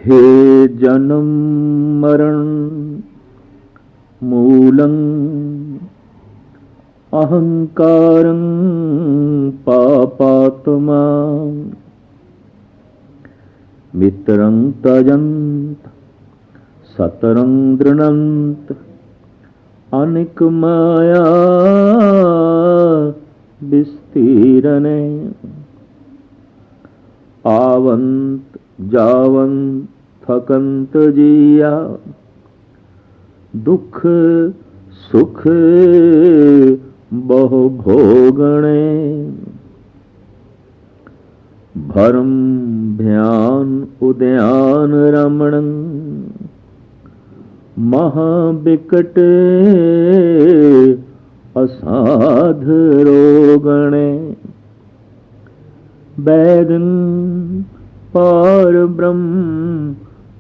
हे जन्म मरण मूलं अहंकारं पापात्मा मित्रं तजन्त सतरं दृणन्त अनिक माया विस्तीरणे आवंत जावंत थकंत जिया दुख सुख बहु भोगणे भरम ध्यान उद्यान रमणं महाबिकट असाध रोगणे बैदन पार ब्रह्म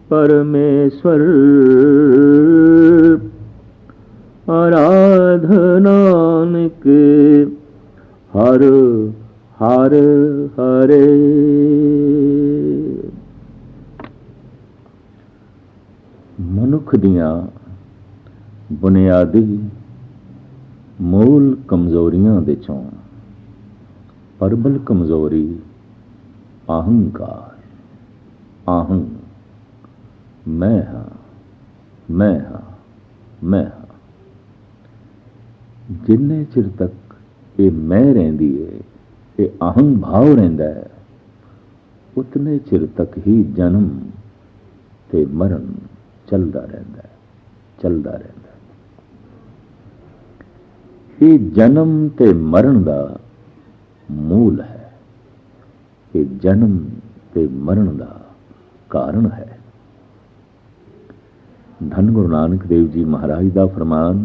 परमेश्वर आराधनानिक हर हर हरे। मनुख दियां बुनियादी मूल कमजोरियां विचों प्रबल कमजोरी अहंकार, आहं, मैं हाँ, मैं हाँ, मैं हाँ। जिन्ने चिर तक ये मैं रहिंदी है, ये अहं भाव रहिंदा है, उतने चिर तक ही जन्म ते मरण चलदा रहिंदा है, चलदा रहिंदा है। ये जन्म ते मरण दा मूल है, ये जन्म ते मरण दा कारण है। धन गुरु नानक देव जी महाराज दा फरमान,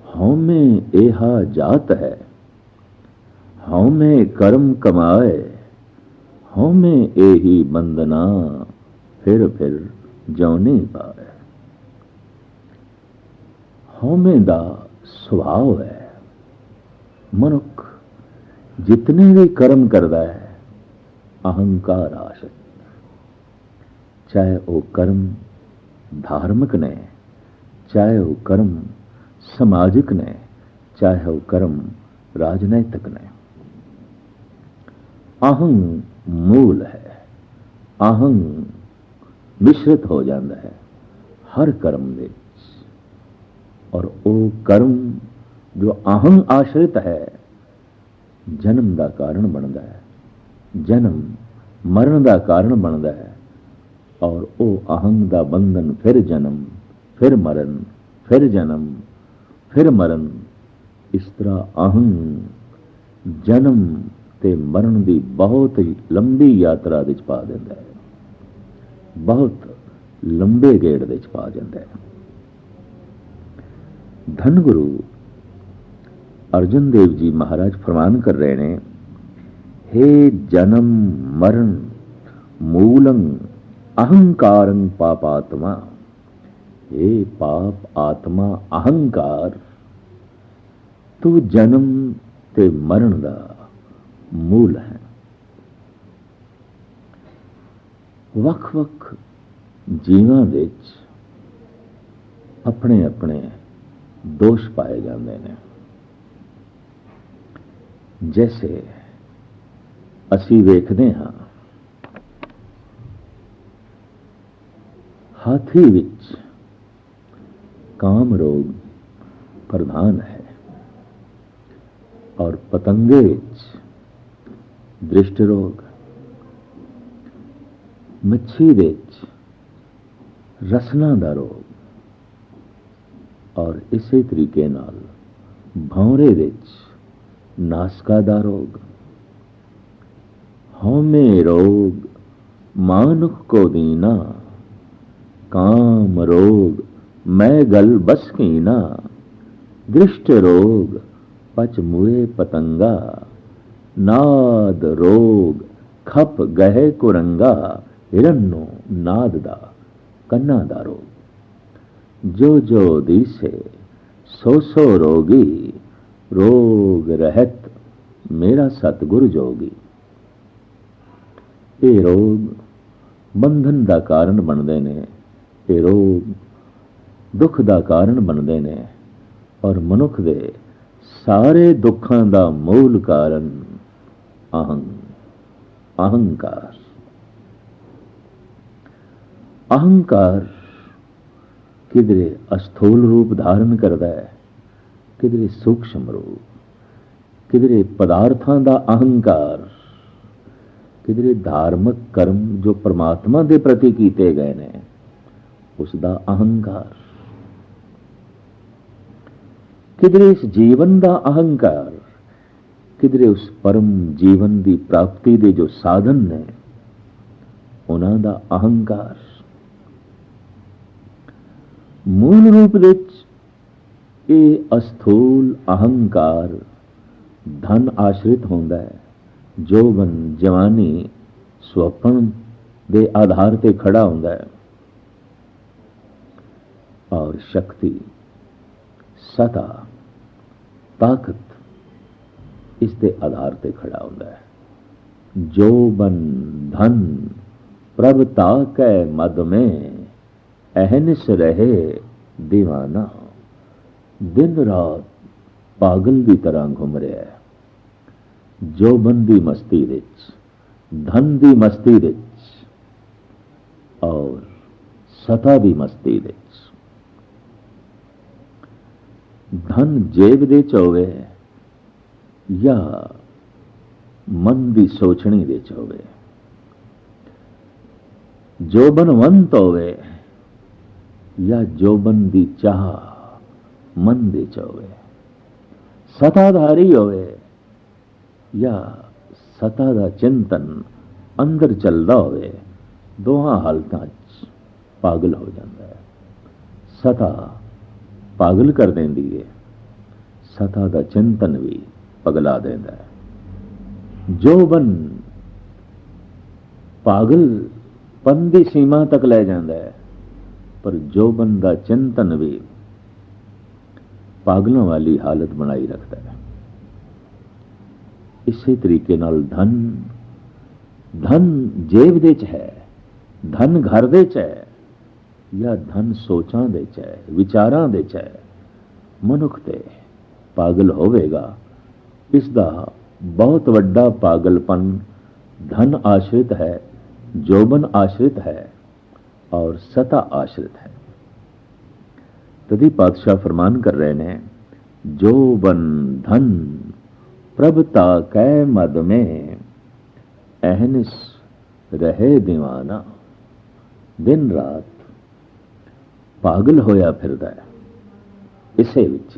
हौमे एहा जात है, हौमे कर्म कमाए, हौमे एही बंदना, फिर जौने पाए। हौमे दा सुभाव है। मनुख जितने भी कर्म करता है अहंकार आश्रित, चाहे वो कर्म धार्मिक ने, चाहे वो कर्म समाजिक ने, चाहे वो कर्म राजनैतिक ने। अहं मूल है, अहं मिश्रित हो जाता है हर कर्म में, और वो कर्म जो अहं आश्रित है जन्म का कारण बनता है, जन्म मरण का कारण बनता है, और वो अहं का बंधन फिर जन्म, फिर मरण, फिर जन्म, फिर मरण। इस तरह अहं जन्म ते मरण की बहुत लंबी यात्रा विच पा देता है, बहुत लंबे गेड़ विच पा जाता है। धन गुरु अर्जुन देव जी महाराज फरमान कर रहे हैं, हे जन्म मरण मूलं अहंकारं पापात्मा, हे पाप आत्मा अहंकार, तू जन्म ते मरण दा मूल है। वख वख जीवां विच अपने अपने दोष पाए जाते हैं। जैसे असी वेखते हाँ हाथी विच काम रोग प्रधान है, और पतंगे विच दृष्ट रोग, मच्छी विच रसना दा रोग, और इसी तरीके नाल भौरे विच नासका दा रोग। हौमे रोग मानुख को दीना, काम रोग मैं गल बस कीना, दृष्ट रोग पच मुए पतंगा, नाद रोग खप गहे कुरंगा, हिरण्यो नाद दा कन्ना दा रोग। जो जो दिसे सो सो रोगी, रोग रहत मेरा सतगुर जोगी। ये रोग ਬੰਧਨ ਦਾ ਕਾਰਨ ਬਣਦੇ ਨੇ, ਇਹ ਰੋਗ ਦੁੱਖ ਦਾ ਕਾਰਨ ਬਣਦੇ ਨੇ। ਔਰ ਮਨੁੱਖ ਦੇ ਸਾਰੇ ਦੁੱਖਾਂ ਦਾ ਮੂਲ ਕਾਰਨ ਅਹੰਕਾਰ। ਅਹੰਕਾਰ ਕਿਧਰੇ ਅਸਥੂਲ ਰੂਪ ਧਾਰਨ ਕਰਦਾ ਹੈ, ਕਿਧਰੇ ਸੂਖਸ਼ਮ ਰੂਪ, ਕਿਧਰੇ ਪਦਾਰਥਾਂ ਦਾ ਅਹੰਕਾਰ, ਕਿਧਰੇ ਧਾਰਮਿਕ ਕਰਮ ਜੋ ਪਰਮਾਤਮਾ ਦੇ ਪ੍ਰਤੀ ਕੀਤੇ ਗਏ ਨੇ ਉਸ ਦਾ ਅਹੰਕਾਰ, ਕਿਧਰੇ ਇਸ ਜੀਵਨ ਦਾ ਅਹੰਕਾਰ, ਕਿਧਰੇ ਉਸ ਪਰਮ ਜੀਵਨ ਦੀ ਪ੍ਰਾਪਤੀ ਦੇ ਜੋ ਸਾਧਨ ਨੇ ਉਹਨਾਂ ਦਾ ਅਹੰਕਾਰ। ਮੂਲ ਰੂਪ ਵਿੱਚ ਇਹ ਅਸਥੂਲ ਅਹੰਕਾਰ ਧਨ ਆਸ਼ਰਿਤ ਹੁੰਦਾ ਹੈ। ਜੋਬਨ ਜਵਾਨੀ ਸੁਪਨ ਦੇ ਆਧਾਰ ਤੇ ਖੜਾ ਹੁੰਦਾ ਹੈ ਔਰ ਸ਼ਕਤੀ ਸਤਾ ਤਾਕਤ ਇਸ ਦੇ ਆਧਾਰ ਤੇ ਖੜਾ ਹੁੰਦਾ ਹੈ। ਜੋਬਨ ਧਨ ਪ੍ਰਭ ਤਾਕੈ ਮਦ में ਅਹਨਿਸ ਰਹੇ ਦੀਵਾਨਾ। ਦਿਨ ਰਾਤ ਪਾਗਲ ਦੀ ਤਰ੍ਹਾਂ ਘੁੰਮ ਰਿਹਾ ਹੈ, ਜੋਬਨ ਦੀ ਮਸਤੀ ਵਿੱਚ, ਧਨ ਦੀ ਮਸਤੀ ਵਿੱਚ ਔਰ ਸਤਾ ਦੀ ਮਸਤੀ ਵਿੱਚ। ਧਨ ਜੇਬ ਦੇ ਚ ਹੋਵੇ ਜਾਂ ਮਨ ਦੀ ਸੋਚਣੀ ਦੇ ਚ ਹੋਵੇ, ਜੋਬਨਵੰਤ ਹੋਵੇ ਜਾਂ ਜੋਬਨ ਦੀ ਚਾਹ ਮਨ ਦੇ ਚ ਹੋਵੇ, ਸਤਾਧਾਰੀ ਹੋਵੇ ਜਾਂ ਸਤਾ ਦਾ ਚਿੰਤਨ ਅੰਦਰ ਚੱਲਦਾ ਹੋਵੇ, ਦੋਹਾਂ ਹਾਲਤਾਂ 'ਚ ਪਾਗਲ ਹੋ ਜਾਂਦਾ ਹੈ। ਸਤਾ ਪਾਗਲ ਕਰ ਦਿੰਦੀ ਹੈ, ਸਤਾ ਦਾ ਚਿੰਤਨ ਵੀ ਪਗਲਾ ਦਿੰਦਾ ਹੈ। ਜੋਬਨ ਪਾਗਲਪਨ ਦੀ ਸੀਮਾ ਤੱਕ ਲੈ ਜਾਂਦਾ ਹੈ, ਪਰ ਜੋਬਨ ਦਾ ਚਿੰਤਨ ਵੀ ਪਾਗਲਾਂ ਵਾਲੀ ਹਾਲਤ ਬਣਾਈ ਰੱਖਦਾ ਹੈ। ਇਸੇ ਤਰੀਕੇ ਨਾਲ ਧਨ ਜੇਬ ਦੇ ਚ ਹੈ, ਧਨ ਘਰ ਦੇ ਚ ਹੈ ਜਾਂ ਧਨ ਸੋਚਾਂ ਦੇ ਚ ਹੈ, ਵਿਚਾਰਾਂ ਦੇ ਚ ਹੈ। ਮਨੁੱਖ ਤੇ ਪਾਗਲ ਹੋਵੇਗਾ, ਇਸ ਦਾ ਬਹੁਤ ਵੱਡਾ ਪਾਗਲਪਨ ਧਨ ਆਸ਼ਰਿਤ ਹੈ, ਜੋਬਨ ਆਸ਼ਰਿਤ ਹੈ ਔਰ ਸਤਾ ਆਸ਼ਰਿਤ ਹੈ। तभी पातशाह फरमान कर रहे ने, जोबन धन प्रभता कै मद में अहनिस रहे दीवाना। दिन रात पागल होया फिरदा है इसे विच।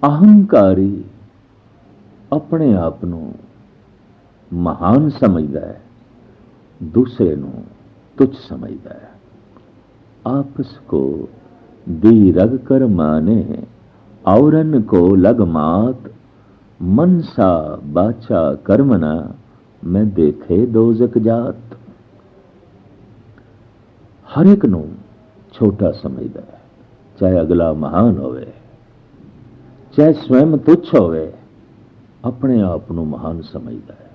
अहंकारी अपने आप नूं महान समझदा है, दूसरे नूं तुच्छ समझदा है। आपस को दी रग कर माने औरन को लग मात। मनसा बाचा कर्मना मैं देखे दोजक जात। हर एक नूं छोटा समझदा है, चाहे अगला महान होवे चाहे स्वयं तुच्छ होवे, अपने आप नूं महान समझदा है,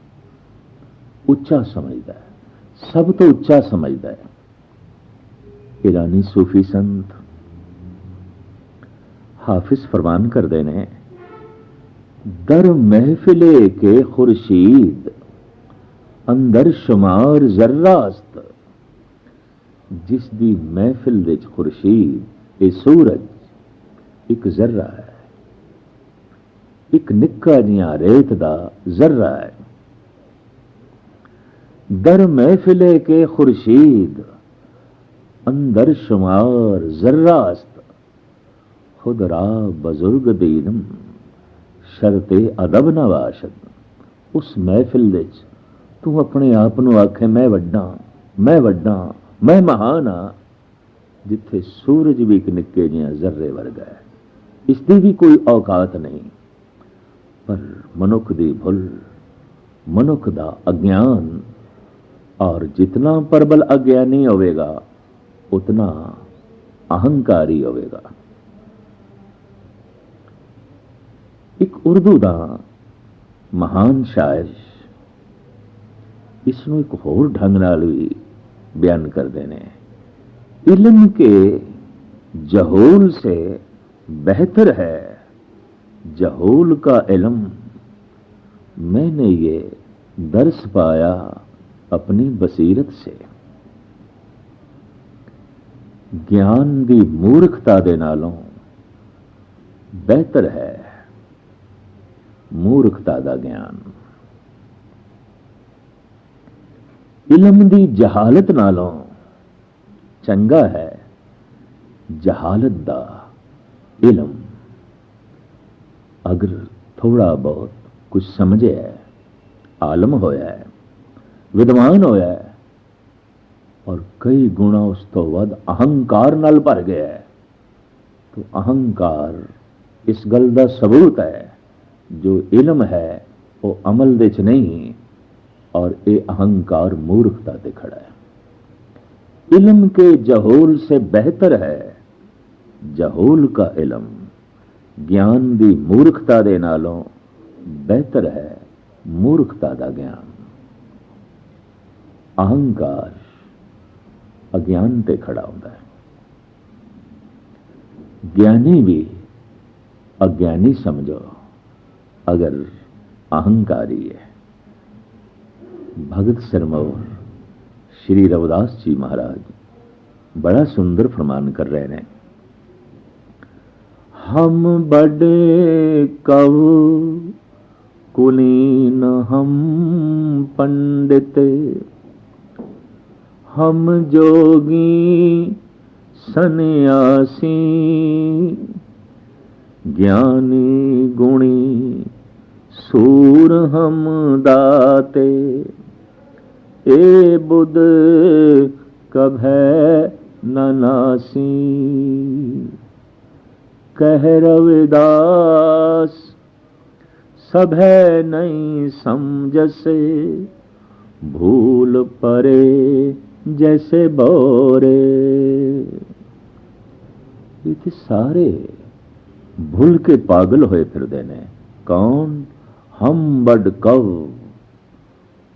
उच्चा समझदा है, सब तो उच्चा समझदा है। ईरानी सूफी संत हाफिज फरमान कर देने, दर महफिले के खुर्शीद अंदर शुमार जर्रास्त। जिस दी महफिल विच खुर्शीद ए सूरज एक जर्रा है, एक निक्का जिहा रेत दा जर्रा है। दर महफिले के खुर्शीद अंदर शुमार जर्रास्त। खुद रा बुजुर्ग दीनम शरते अदब नवाशद। उस महफिल विच तू अपने आप नूं आखे मैं वड्डा, मैं वड्डा, मैं महान हाँ, जिथे सूरज भी एक निक्के जिहा जर्रे वर्गा है, इसकी भी कोई औकात नहीं। पर मनुख दी भुल, मनुख दा अज्ञान, और जितना प्रबल अज्ञानी होवेगा उतना अहंकारी होवेगा। एक उर्दू दा महान शायर इसनों एक होर ढंग नाल भी बयान करते हैं। इल्म के जहूल से बेहतर है जहूल का इल्म, मैंने ये दर्स पाया अपनी बसीरत से। ज्ञान दी मूर्खता दे नालों बेहतर है मूर्खता दा ज्ञान। इल्म दी जहालत नालों चंगा है जहालत दा इल्म। अगर थोड़ा बहुत कुछ समझे है, आलम होया है, विद्वान होया है और कई गुणा उस तो वध अहंकार नाल भर गया है, तो अहंकार इस गल दा सबूत है जो इल्म है वो अमल दे च नहीं, और ये अहंकार मूर्खता ते खड़ा है। इल्म के जहूल से बेहतर है जहूल का इल्म, ज्ञान दी मूर्खता दे नालों बेहतर है मूर्खता दा ज्ञान। अहंकार अज्ञान ते खड़ा होता है, ज्ञानी भी अज्ञानी समझो अगर अहंकारी है। भगत सिरमौर श्री रविदास जी महाराज बड़ा सुंदर फरमान कर रहे हैं। हम बड़े कवि कुलीन हम पंडित, हम जोगी सन्यासी, ज्ञानी गुणी सूर हम दाते, ए बुध कभै न नासी। कह रविदास सभै नहीं समझसे, भूल परे जैसे बोरे। ये सारे भूल के पागल होए फिरदे ने। कौन? हम बड़ कव,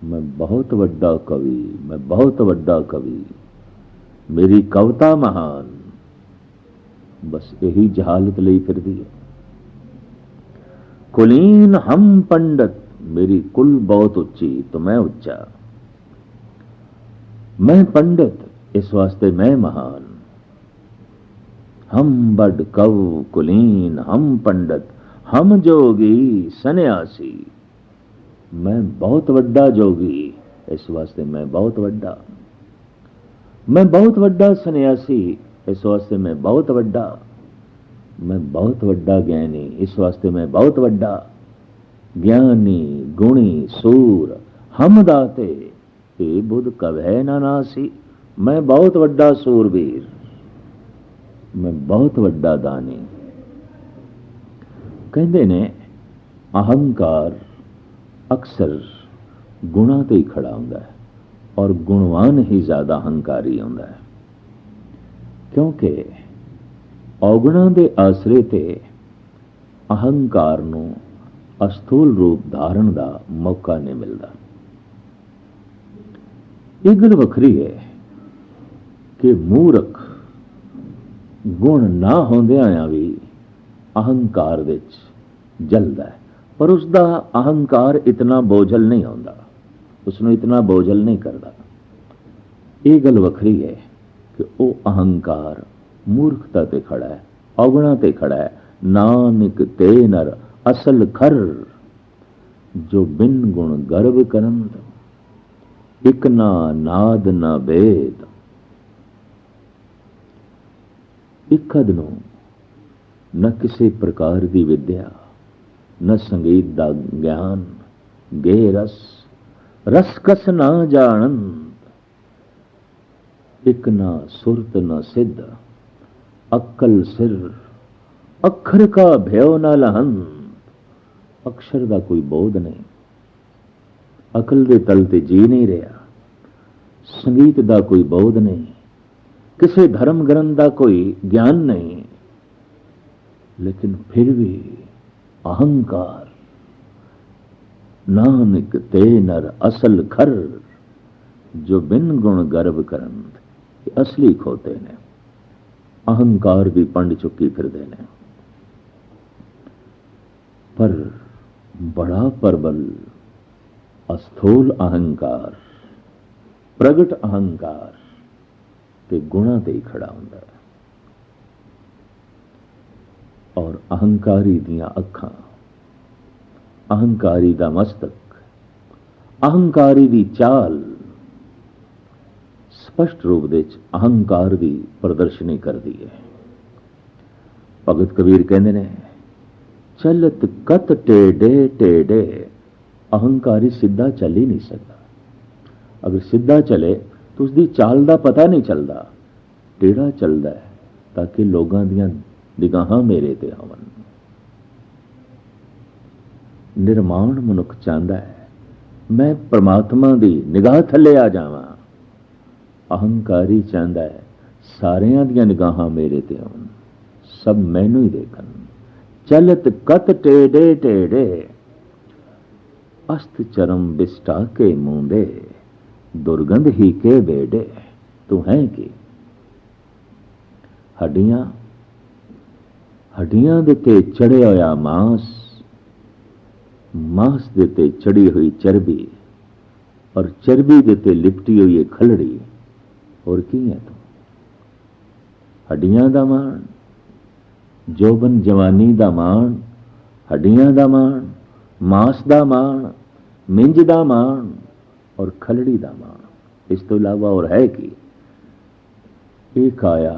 मैं बहुत वड्डा कवि, मैं बहुत वड्डा कवि, मेरी कविता महान। बस यही जहालत लई फिरदी है। कुलीन हम पंडित, मेरी कुल बहुत उच्ची तो मैं उच्चा। मैं पंडित इस वास्ते मैं महान। हम बड़ कव कुलीन हम पंडित, हम जोगी सन्यासी, मैं बहुत वड्डा जोगी इस वास्ते मैं बहुत वड्डा। मैं बहुत वड्डा सन्यासी इस वास्ते मैं बहुत वड्डा। मैं बहुत वड्डा ज्ञानी इस वास्ते मैं बहुत वड्डा। ज्ञानी गुणी सूर हम दाते, ए बुध कभै न नासी। मैं बहुत वड्डा सूरवीर, मैं बहुत वड्डा दानी। कहते ने अहंकार अक्सर गुणा ते ही खड़ा होंदा है और गुणवान ही ज्यादा अहंकारी होंदा है, क्योंकि औगुणा दे आसरे ते अहंकार नू अस्थूल रूप धारण का मौका नहीं मिलता। ये गल वखरी है कि मूर्ख गुण ना होंदियां भी अहंकार विच जलदा है, पर उसका अहंकार इतना बोझल नहीं होता, उसनों इतना बोझल नहीं करता। ये गल वखरी है कि वो अहंकार मूर्खता ते खड़ा है, अवगुणा ते खड़ा है। नानक ते नर असल खर, जो बिन गुण गर्व करंद, इक ना नाद ना वेद। इकद नूं न किसी प्रकार की विद्या, न संगीत का ज्ञान, गे रस रस कस ना जानंद। इक ना सुरत न सिद्ध, अक्कल सिर अक्षर का भयो न लहंद। अक्षर का कोई बोध नहीं, अकल दे तल ते जी नहीं रहा। संगीत का कोई बोध नहीं, किसी धर्म ग्रंथ का कोई ज्ञान नहीं, लेकिन फिर भी अहंकार। नानक ते नर असल खर, जो बिन गुण गर्व करन, असली खोते ने। अहंकार भी पंड चुकी फिरदे ने। पर बड़ा प्रबल अस्थूल अहंकार, प्रगट अहंकार ते गुणा ते ही खड़ा हुंदा है। और अहंकारी दियां अखां, अहंकारी दा मस्तक, अहंकारी दी चाल स्पष्ट रूप दे अहंकार दी प्रदर्शनी करदी है। भगत कबीर कहंदे ने, चलत कत टेढ़े टेढ़े, अहंकारी सीधा चल ही नहीं सकता। अगर सीधा चले तो उसकी चाल का पता नहीं चलता, टेढ़ा चलता है ताकि लोगों दियां निगाहां मेरे ते होवन। निर्माण मनुख चाहता है मैं परमात्मा दी निगाह थले आ जावां। अहंकारी चाहता है सारियां दियां निगाहां मेरे ते होवन, सब मैनू ही देखन। चलत कत टेढ़े टेढ़े, अस्त चरम बिस्टा के मूंदे, दुर्गंध ही के बेड़े। तू है कि हड्डियां, हड्डियां दे ते चढ़े होया मांस, मांस दे ते चढ़ी हुई चर्बी, और चर्बी दे ते लिपटी हुई खलड़ी। और की है तू? हड्डियां दा मान, जोबन जवानी दा मान, हड्डियां दा मान, मांस दा मान, मिंज दा मान और खलड़ी दा मान। इस तो इलावा और है कि एक आया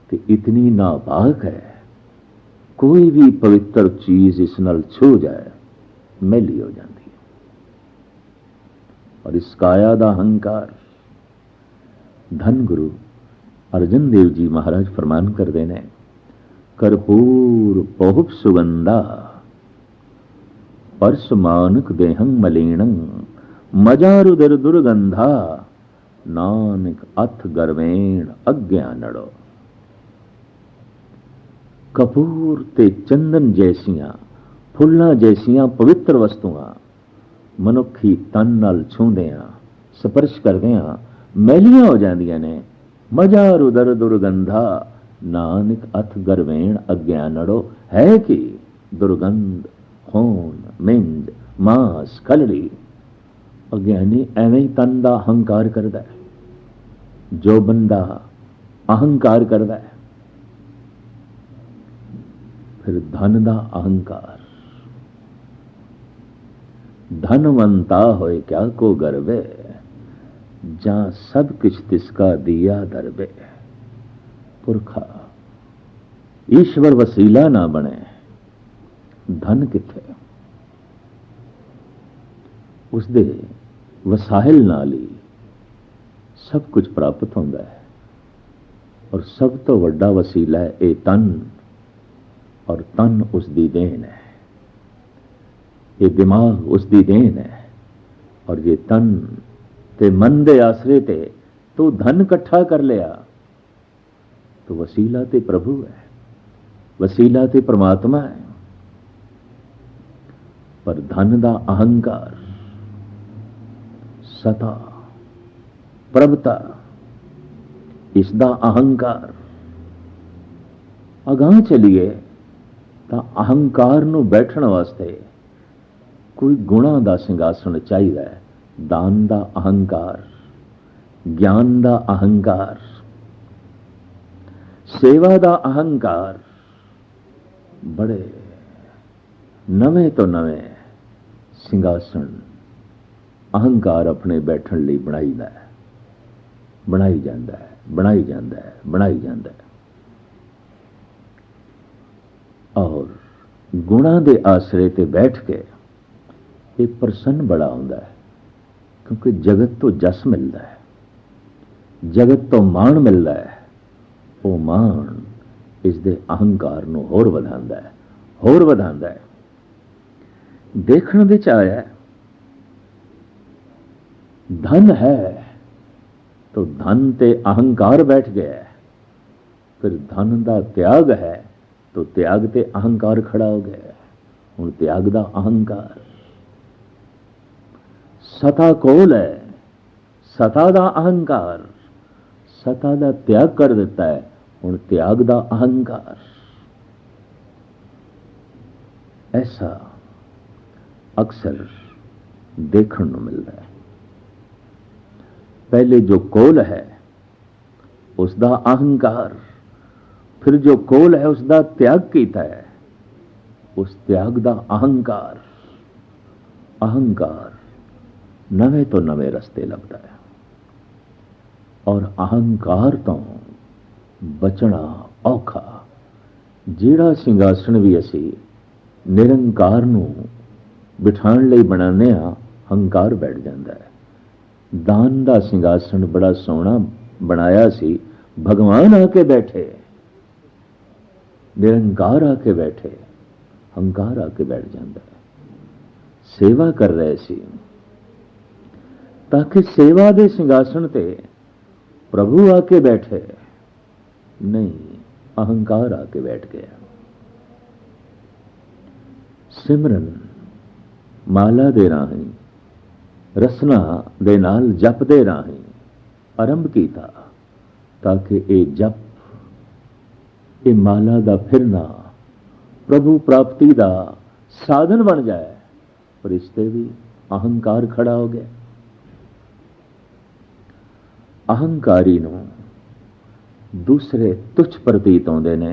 तो इतनी नापाक है, कोई भी पवित्र चीज इस नाल छू जाए मैली हो जाती है। और इस काया दा अहंकार, धन गुरु अर्जन देव जी महाराज फरमान कर देने, कर्पूर पहुप सुगंधा, परसमानक देहं मलिनं, मजारुदर दुर्गंधा, नानक अथ गर्वेण अज्ञानड़ो। कपूर ते चंदन जैसियां, फुल्लां जैसियां पवित्र वस्तुआं मनुखी तन नाल छूंदियां, स्पर्श करदियां मैलियां हो जांदियां ने। मजारुदर दुर्गंधा, नानक अथ गर्वेण अज्ञानड़ो। है कि दुर्गंध, खून, मिंज, मांस, खलड़ी। अज्ञानी एवें ही तन दा अहंकार करदा है, जो बंदा अहंकार करदा है। फिर धन दा अहंकार, धनवंता होए क्या को गर्वे, जहां सब किछ तिसका दिया दरबे। पुरखा ईश्वर वसीला ना बने, धन किथे? उसदे वसाइल नाल ही सब कुछ प्राप्त होंदा है। और सब तो वड्डा वसीला है ये तन, और तन उसदी देन है। ये दिमाग उसदी देन है। और ये तन ते मन दे आसरे ते तू धन इकट्ठा कर लिया तो वसीला ते प्रभु है, वसीला ते परमात्मा है। पर धन दा अहंकार, सता, प्रभुता, इसदा अहंकार अगां चलिए तो अहंकार नूं बैठण वास्ते कोई गुणा दा सिंघासन चाहिए है। दान दा अहंकार, ज्ञान दा अहंकार, सेवा दा अहंकार, बड़े नवे तो नवे सिंघासन अहंकार अपने बैठण लई बनाईदा है, बनाई जांदा है, बनाई जांदा है, बनाई जांदा है। और गुणा दे आसरे ते बैठ के एक प्रसन्न बड़ा होंदा है, क्योंकि जगत तो जस मिलता है, जगत तो मान मिलता है। वो मान इस दे अहंकार नूं होर वधांदा है, होर वधांदा है। देखण विच आया धन है तो धन ते अहंकार बैठ गया है। फिर धन दा त्याग है तो त्याग ते अहंकार खड़ा हो गया है। हुण त्याग दा अहंकार, सता कोल है ਸਤਾ ਦਾ ਅਹੰਕਾਰ, ਸਤਾ ਦਾ ਤਿਆਗ ਕਰ ਦਿੱਤਾ ਹੈ, ਹੁਣ ਤਿਆਗ ਦਾ ਅਹੰਕਾਰ। ਐਸਾ ਅਕਸਰ ਦੇਖਣ ਨੂੰ ਮਿਲਦਾ ਹੈ। पहले जो कोल है उसका अहंकार, फिर जो कोल है उसका त्याग किया है, उस त्याग का अहंकार। अहंकार नवे तो नवे रस्ते लगता है, और अहंकार तो बचना औखा। जिहड़ा सिंघासन भी असी निरंकार नूं बिठाण लई बनाने आ, हंकार बैठ जाता है। दान का सिंघासन बड़ा सोहना बनाया सी, भगवान आके बैठे, निरंकार आके बैठे, हंकार आके बैठ जाता है। सेवा कर रहे सी, ताकि सेवा के सिंघासन ते प्रभु आके बैठे, नहीं, अहंकार आके बैठ गया। सिमरन माला दे राही, रसना दे नाल जप दे राही आरंभ किया, ताकि ये जप, ये माला दा फिरना प्रभु प्राप्ति दा साधन बन जाए। पर इसते भी अहंकार खड़ा हो गया। अहंकारी नूं दूसरे तुच्छ प्रतीत होंदे ने।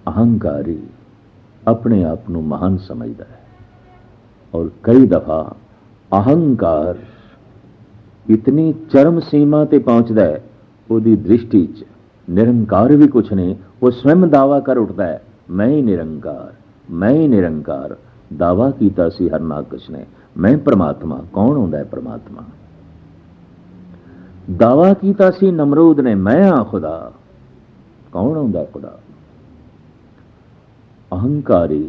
अहंकारी अपने आप नूं महान समझदा है, और कई दफा अहंकार इतनी चरम सीमा ते पहुंचता है, उसकी दृष्टि च निरंकार भी कुछ नहीं। वो स्वयं दावा कर उठता है, मैं ही निरंकार, मैं ही निरंकार। दावा कीता सी हरनाकश ने, मैं परमात्मा। कौन होंदा है परमात्मा? दावा कीता सी नमरूद ने, मैं हाँ खुदा। कौन होंदा है खुदा? अहंकारी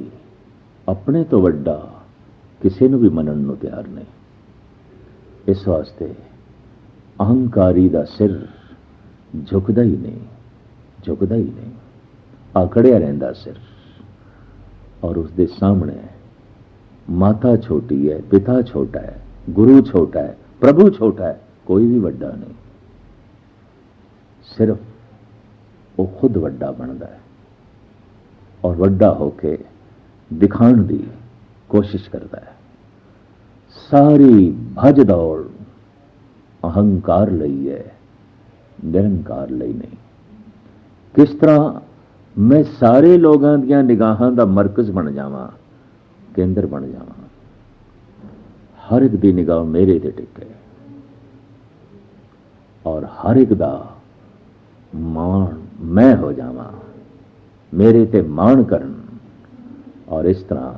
अपने तो वड्डा किसी नूं भी मनण नूं तैयार नहीं। इस वास्ते अहंकारी दा सिर झुकदा ही नहीं, झुकदा ही नहीं, आकड़िया रहिंदा सिर। और उसके सामने माता छोटी है, पिता छोटा है, गुरु छोटा है, प्रभु छोटा है, कोई भी वड्डा नहीं। सिर्फ वो खुद वड्डा बनता है, और वड्डा होके दिखाण दी कोशिश करता है। सारी भज दौड़ अहंकार लई है, निरंकार लई नहीं। किस तरह मैं सारे लोगों दियां निगाहां दा मरकज बन जावां, केंद्र बन जावां, हर एक दी निगाह मेरे ते टिके, और हर एक दा मान मैं हो जावां, मेरे ते मान करन, और इस तरह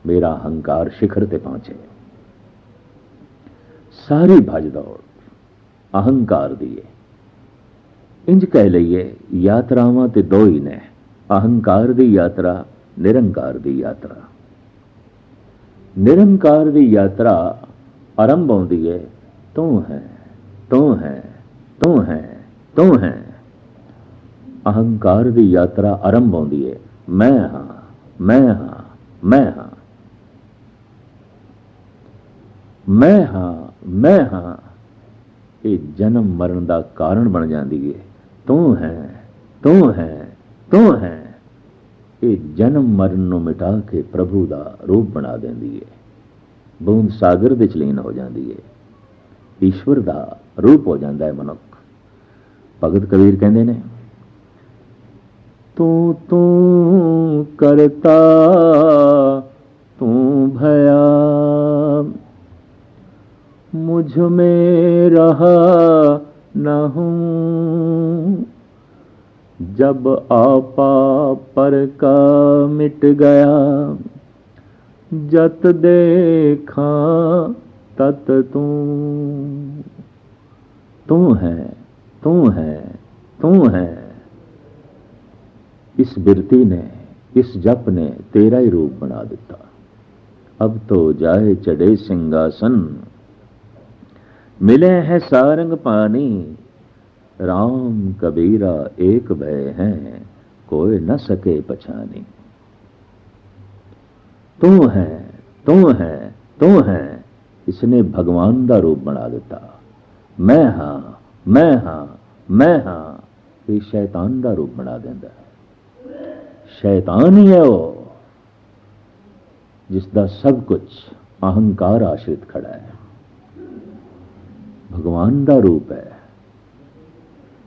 मेरा अहंकार शिखर ते पहुंचे। सारी भज दौड़ अहंकार दी है। इंज कह लईए यात्रावां ते दो ही ने, अहंकार दी यात्रा, निरंकार दी यात्रा। निरंकार दी यात्रा आरंभ होंदी है, तू है, तू है, तू है, तू है। अहंकार दी यात्रा आरंभ होंदी है, मैं हाँ, मैं हाँ, मैं हाँ, मैं हाँ, मैं हाँ। ये जन्म मरण का कारण बन जाती है। तू है, तू है, तू है। ये जन्म मरण को मिटा के प्रभु का रूप बना देती है। बूंद सागर दे लीन हो जाती है, ईश्वर का रूप हो जाता है मनुख। भगत कबीर कहते ने, तू तू करता तू भया, मुझ में रहा न हूं। जब आपा पर का मिट गया, जत देखा तत तू। तू है, तू है, तू है। इस बिरती ने, इस जप ने तेरा ही रूप बना दिता। अब तो जाए चढ़े सिंहासन, मिले हैं सारंग पानी। राम कबीरा एक भय हैं, कोई न सके पछानी। तू है, तू है, तू है। इसने भगवान का रूप बना दिता। मैं हाँ, मैं हाँ, मैं हाँ, ये शैतान का रूप बना देता है। शैतान ही है वो जिसका सब कुछ अहंकार आश्रित खड़ा है। भगवान का रूप है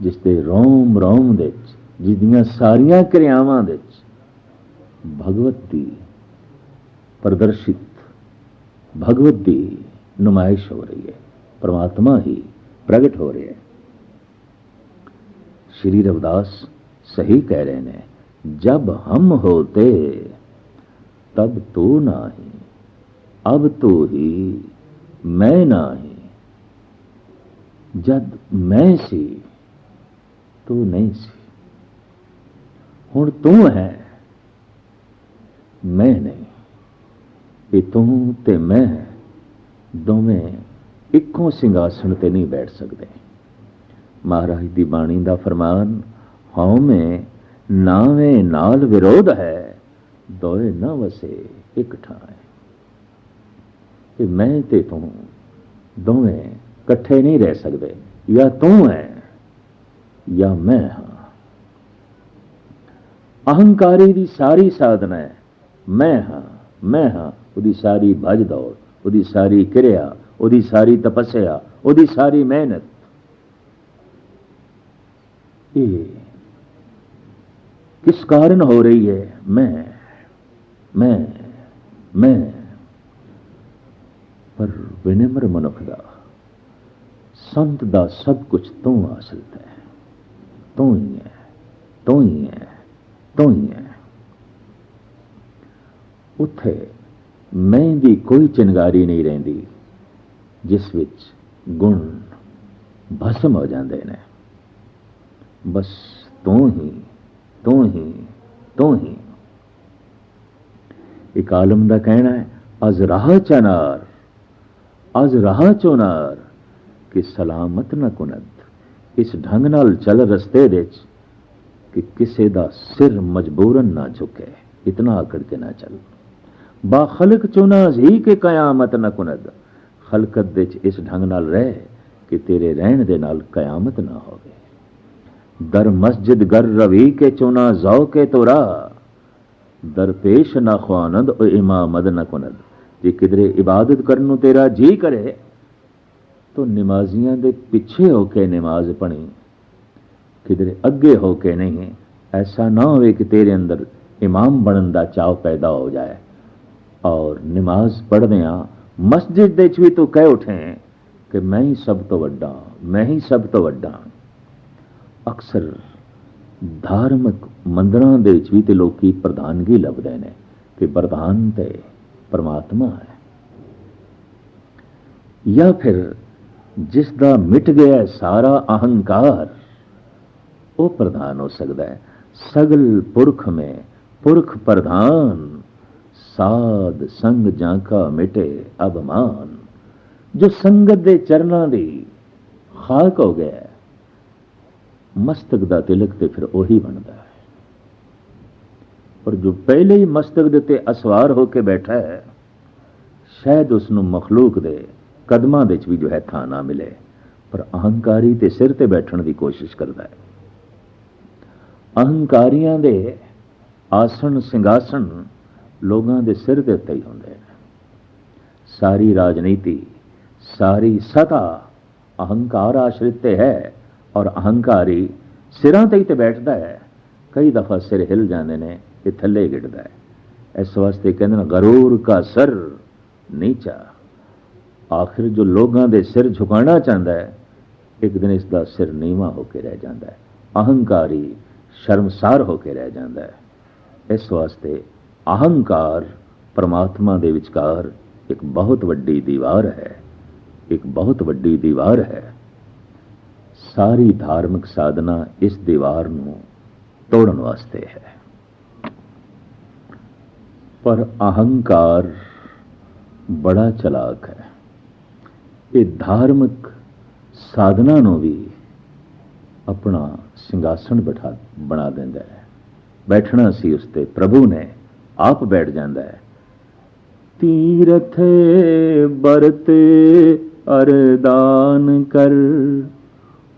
जिसके रोम रोम दे जिसदियां सारियां क्रियावां दे भगवत की प्रदर्शित, भगवत की नुमाइश हो रही है, परमात्मा ही प्रकट हो रहे हैं। श्री रविदास सही कह रहे हैं, जब हम होते तब तो नाही, अब तो ही मैं नाही, जब मैं सी तो नहीं सी, हुण तू है मैं नहीं। ये तू ते मैं दोवें इक्को सिंघासन ते नहीं बैठ सकते। महाराज दी बाणी दा फरमान, हौं में नावे नाल विरोध है, दोए न वसे एक ठाए। कि मैं ते तू दोवें कट्ठे नहीं रह सकते, या तू है या मैं हाँ। अहंकारी दी सारी साधना है मैं हाँ, मैं हाँ। उदी सारी भज दौड़, उदी सारी क्रिया, उदी सारी तपस्या, उदी सारी मेहनत, ये किस कारण हो रही है? मैं पर विनम्र मनुख दा, संत दा सब कुछ तू हासिल है। तू ही है, तू ही है, तू ही है। उत्थे मैं दी कोई चिंगारी नहीं रहिंदी जिस विच गुण भस्म हो जाते हैं। बस तू ही, तू ही, तू ही। एक आलम का कहना है, अज राह चनार, अज राह चोनार कि सलामत न कुनद। इस ढंग नाल चल रस्ते दे कि किसे दा सिर मजबूरन ना झुके, इतना आकड़ के ना चल। बा खलक चुना ही के कयामत न कुनद। खलकत दे इस ढंग नाल रह कि तेरे रहन दे नाल कयामत ना होवे। दर मस्जिद गर रवी के चुना जौ के तोरा, दर पेश ना ख्वानद ओ इमामद न कुनद। जे किधरे इबादत करन नूं तेरा जी करे तो नमाजियां दे पिछे होके नमाज पढ़ी, किधरे अगे होके नहीं। ऐसा ना हो कि तेरे अंदर इमाम बनन दा चाव पैदा हो जाए और नमाज पढ़दियां मस्जिद दे भी तू कह उठे कि मैं ही सब तो वड्डा, मैं ही सब तो वड्डा। अक्सर धार्मिक मंदिरां दे भी ते लोकी प्रधानगी लभदे ने कि प्रधान ते परमात्मा है। या फिर जिसदा मिट गया है सारा अहंकार, वो प्रधान हो सकता है। सगल पुरख में पुरख प्रधान, साध संग जाका मिटे अभिमान। जो संगत दे चरना दी खाक हो गया, मस्तक दा तिलक ते फिर ओही बनता है। और जो पहले ही मस्तक दे ते असवार होके बैठा है, शायद उसनों मखलूक दे कदमां दे भी जो है थां ना मिले, पर अहंकारी ते सिर ते बैठण की कोशिश करता है। अहंकारियां दे आसन सिंघासन लोगों के सिर के उत्ते ही होंदे ने। सारी राजनीति, सारी सत्ता अहंकार आश्रित है और अहंकारी सिरां ते ही ते बैठता है। कई दफा सिर हिल जाते हैं, ये थले गिरता है। इस वास्ते कहते गरूर का सर नीचा। आखिर जो लोगों के सिर झुकाना चाहता है, एक दिन इसका सिर नीवा होकर रह जाता है। अहंकारी शर्मसार होकर रह जाता है। इस वास्ते अहंकार परमात्मा दे विचकार एक बहुत वड्डी दीवार है, एक बहुत वड्डी दीवार है। सारी धार्मिक साधना इस दीवार नूं तोड़न वास्ते है। पर अहंकार बड़ा चलाक है। ये धार्मिक साधना नूं भी अपना सिंघासन बना देंदा है। बैठना सी उसते प्रभु ने आप बैठ जाता है। तीरथे बरते अरदान कर,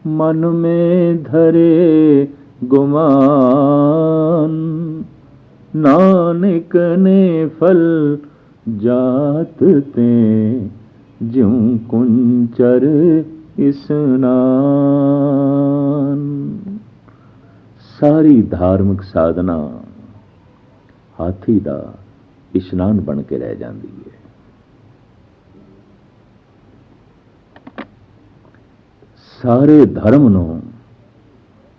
मन में धरे गुमान, नानक ने फल जात ते, ज्यों कुंचर स्नान। सारी धार्मिक साधना हाथी दा इशनान बन के रह जाती है। सारे धर्म नूं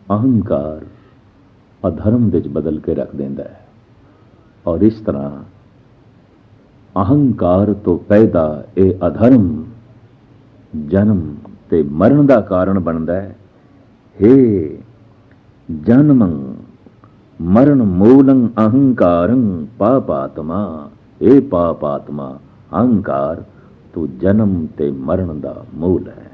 अहंकार अधर्म विच बदल के रख देंदा है, और इस तरह अहंकार तो पैदा ये अधर्म जन्म ते मरण का कारण बनता है। हे जन्मं मरण मूलं अहंकारं पापात्मा, हे पापात्मा अहंकार तो जन्म ते मरण का मूल है।